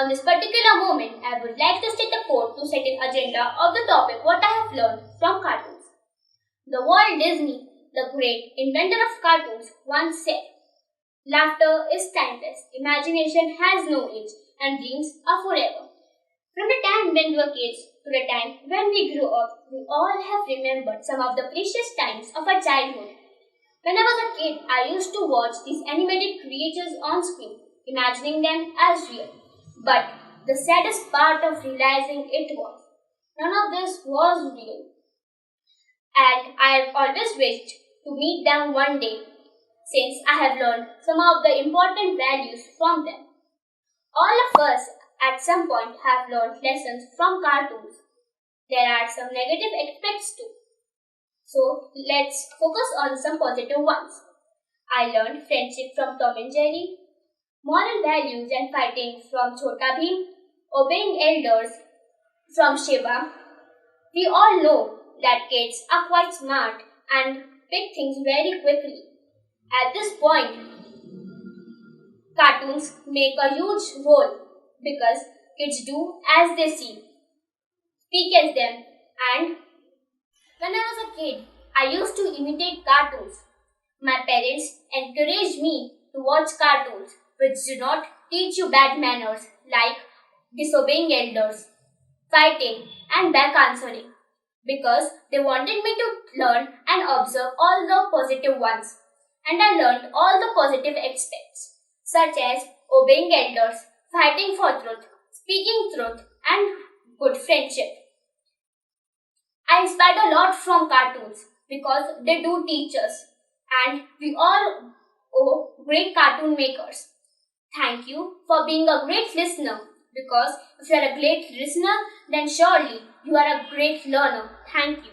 On this particular moment, I would like to state the quote to set an agenda of the topic what I have learned from cartoons. The Walt Disney, the great inventor of cartoons, once said, "Laughter is timeless, imagination has no age, and dreams are forever." From the time when we were kids to the time when we grew up, we all have remembered some of the precious times of our childhood. When I was a kid, I used to watch these animated creatures on screen, imagining them as real. But the saddest part of realizing it was, none of this was real. And I have always wished to meet them one day, since I have learned some of the important values from them. All of us at some point have learned lessons from cartoons. There are some negative aspects too. So let's focus on some positive ones. I learned friendship from Tom and Jerry, moral values and fighting from Chhota Bheem, obeying elders from Shiva. We all know that kids are quite smart and pick things very quickly. At this point, cartoons make a huge role because kids do as they see, speak as them, and when I was a kid, I used to imitate cartoons. My parents encouraged me to watch cartoons which do not teach you bad manners like disobeying elders, fighting, and back answering because they wanted me to learn and observe all the positive ones. And I learned all the positive aspects such as obeying elders, fighting for truth, speaking truth, and good friendship. I inspired a lot from cartoons because they do teach us, and we all owe great cartoon makers. Thank you for being a great listener, because if you are a great listener, then surely you are a great learner. Thank you.